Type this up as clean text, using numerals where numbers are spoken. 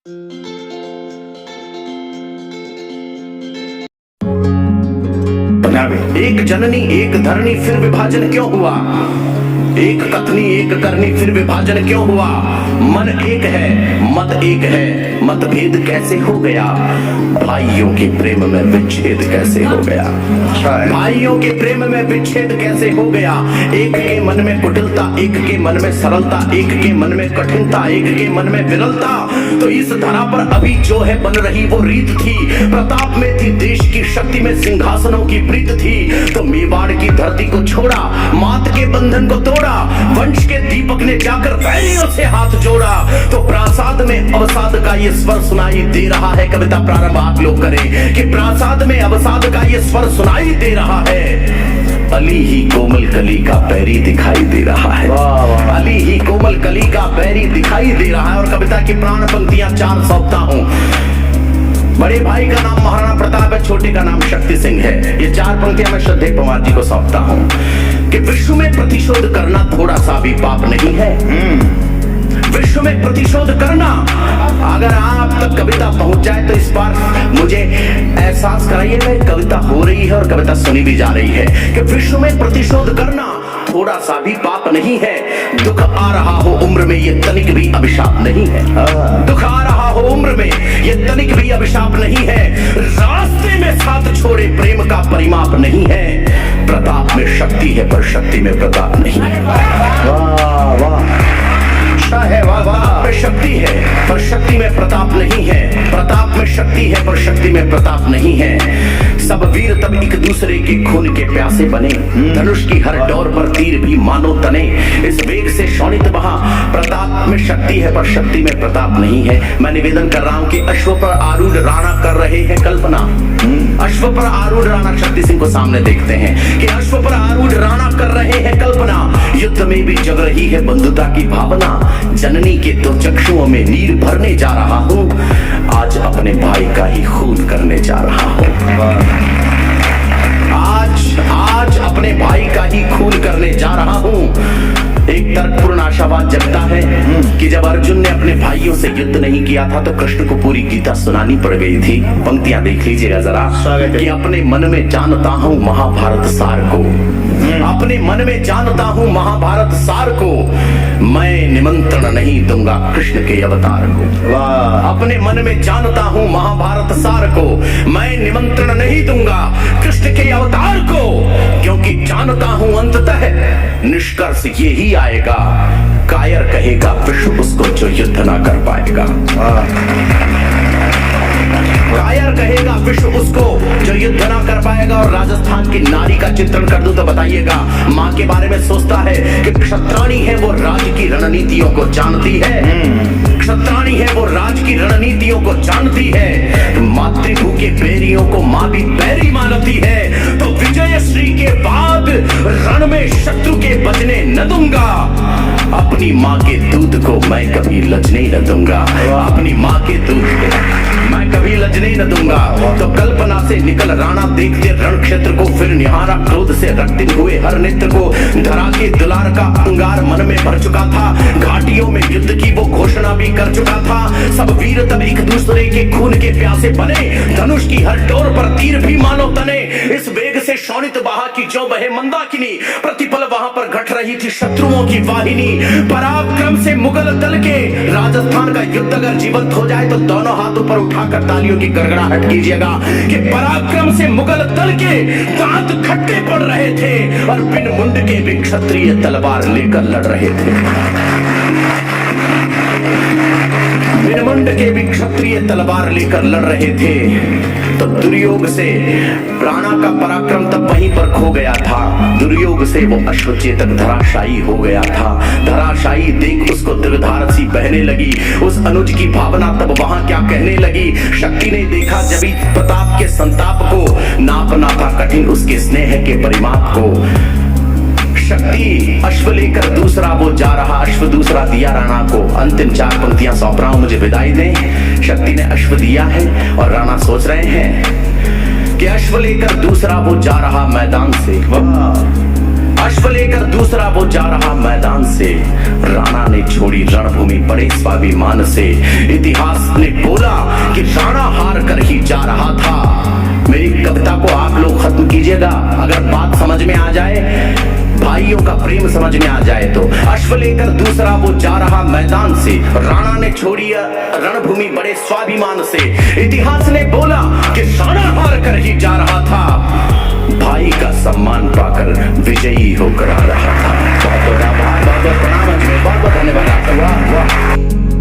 एक जननी एक धरनी फिर विभाजन क्यों हुआ? एक कथनी एक करनी फिर विभाजन क्यों हुआ? मन एक है मत एक है, मतभेद कैसे हो गया? भाइयों के प्रेम में विच्छेद कैसे हो गया? भाइयों के प्रेम में विच्छेद कैसे हो गया? एक के मन में कुटिलता, एक के मन में सरलता, एक के मन में कठिनता, एक के मन में विरलता। तो इस धरा पर अभी जो है बन रही वो रीत थी। प्रताप में थी देश की शक्ति में सिंहासनों की प्रीत थी। तो मेवाड़ की धरती को छोड़ा, मात के बंधन को तोड़ा, वंश के दीपक ने जाकर वैरियों से हाथ जोड़ा। तो प्रासाद में अवसाद का ये स्वर सुनाई दे रहा है। कविता प्रारंभ आप लोग करें कि प्रासाद में अवसाद का ये स्वर सुनाई दे रहा है। अली ही कोमल कली का पैरी दिखाई दे रहा है। अली ही कोमल कली का पैरी दिखाई दे रहा है। और कविता की प्राण पंक्तियां चार सौंपता हूं। बड़े भाई का नाम महाराणा प्रताप है, छोटे का नाम शक्ति सिंह है। ये चार पंक्तियां मैं श्रद्धेय पवार जी को सौंपता हूं कि विश्व में प्रतिशोध करना थोड़ा सा भी पाप नहीं है। विश्व में प्रतिशोध करना, अगर आप तक कविता पहुंच जाए तो इस बार मुझे एहसास कराइएगा कविता हो रही है और कविता सुनी भी जा रही है कि विश्व में प्रतिशोध करना थोड़ा सा भी पाप नहीं है। दुख आ रहा हो उम्र में ये तनिक भी अभिशाप नहीं है। दुख आ रहा हो उम्र में ये तनिक भी अभिशाप नहीं है। रास्ते में साथ छोड़े प्रेम का परिमाप नहीं है। प्रताप में शक्ति है पर शक्ति में प्रताप नहीं है। वाह वाह है, वाह वाह में शक्ति है पर शक्ति में प्रताप नहीं है। प्रताप में शक्ति है पर शक्ति में प्रताप नहीं है। सब वीर तब एक दूसरे के खून के प्यासे बने। धनुष की हर डोर पर तीर भी मानो तने। इस वेग से शोणित बहा, प्रताप में शक्ति है पर शक्ति में प्रताप नहीं है। मैं निवेदन कर रहा हूं कि अश्व पर आरूढ़ राणा कर रहे हैं कल्पना। अश्व पर आरूढ़ राणा शक्ति सिंह को सामने देखते हैं कि अश्व पर आरूढ़ राणा कर रहे हैं कल्पना। युद्ध में भी जग रही है बंधुता की भावना। जननी के दो चक्षुओं में नीर भरने जा रहा हूं। आज अपने भाई का ही खून करने जा रहा हूं। आज अपने भाई का ही खून करने जा रहा हूं। एक तर्कपूर्ण आशावाद जगता है कि जब अर्जुन ने अपने भाइयों से युद्ध नहीं किया था तो कृष्ण को पूरी गीता सुनानी पड़ गई थी। पंक्तियां देख लीजिएगा जरा कि अपने मन में जानता हूं महाभारत सार को। अपने मन में जानता हूं महाभारत सार को। मैं निमंत्रण नहीं दूंगा कृष्ण के अवतार को। अपने मन में जानता हूं महाभारत सार को। मैं निमंत्रण नहीं दूंगा कृष्ण के अवतार को। क्योंकि जानता हूं अंततः निष्कर्ष ये ही आएगा। कायर कहेगा विश्व उसको जो युद्ध ना कर पाएगा। कायर कहेगा विश्व उसको जो युद्ध ना कर पाएगा। और राजस्थान की नारी का चित्रण कर दूं तो बताइएगा। माँ के बारे में सोचता है कि क्षत्राणी है वो राज की रणनीतियों को जानती है। क्षत्राणी है वो राज की रणनीतियों को जानती है। मातृभू के बैरियों को माँ भी बैरी मानती है। तो विजय श्री के बाद रण में शत्रु के बचने न दूंगा। अपनी माँ के दूध को मैं कभी लजने न दूंगा। अपनी माँ के दूध को मैं कभी लजने न दूंगा। तो कल्पना से निकल राणा देखते रण क्षेत्र को। फिर निहारा क्रोध से रक्तिन हुए हर नेत्र को। धरा के दुलार का अंगार मन में भर चुका था। घाटियों में युद्ध की वो घोषणा भी कर चुका था। सब वीर तब एक दूसरे के खून के प्यासे बने। धनुष की हर डोर पर तीर भी मानो तने। इस वेग से शोणित बहा की जो बहे मंदाकिनी। प्रतिपल वहां पर घट रही थी शत्रुओं की वाहिनी। पराक्रम से मुगल दल के राजस्थान का युद्ध अगर जीवंत हो जाए तो दोनों हाथों पर उठाकर तालियों की गड़गड़ाहट कीजिएगा कि पराक्रम से मुगल दल के दांत खट्टे पड़ रहे थे और बिन मुंड के भी क्षत्रिय तलवार लेकर लड़ रहे थे। बिन मुंड के भी क्षत्रिय तलवार लेकर लड़ रहे थे। तो दुर्योग से राणा का पराक्रम तब वहीं पर खो गया था। दुर्योग से वो अश्वचेतक धराशायी हो गया था। धराशायी देख उसको दिलधार सी बहने लगी। उस अनुज की भावना तब वहां क्या कहने लगी। शक्ति ने देखा जब प्रताप के संताप को। नापना था कठिन उसके स्नेह के परिमाप को। शक्ति अश्व लेकर दूसरा वो जा रहा। अश्व दूसरा दिया राणा को। अंतिम चार पंक्तियां सौंप रहा हूं, मुझे विदाई दें। शक्ति ने अश्व दिया है और राणा सोच रहे हैं कि अश्व लेकर दूसरा वो जा रहा मैदान से। अश्व लेकर दूसरा वो जा रहा मैदान से, राणा ने छोड़ी रणभूमि बड़े स्वाभिमान से। इतिहास ने बोला कि राणा हार कर ही जा रहा था। मेरी कविता को आप लोग खत्म कीजिएगा, अगर बात समझ में आ जाए, भाइयों का प्रेम समझ में आ जाए तो। अश्व लेकर दूसरा वो जा रहा मैदान से, राणा ने छोड़ी रणभूमि बड़े स्वाभिमान से। इतिहास ने बोला कि राणा हार कर ही जा रहा था, भाई का सम्मान पाकर विजयी होकर आ रहा था। बहुत बहुत आभार, बहुत बहुत प्रणाम, बहुत बहुत धन्यवाद। वाह वाह।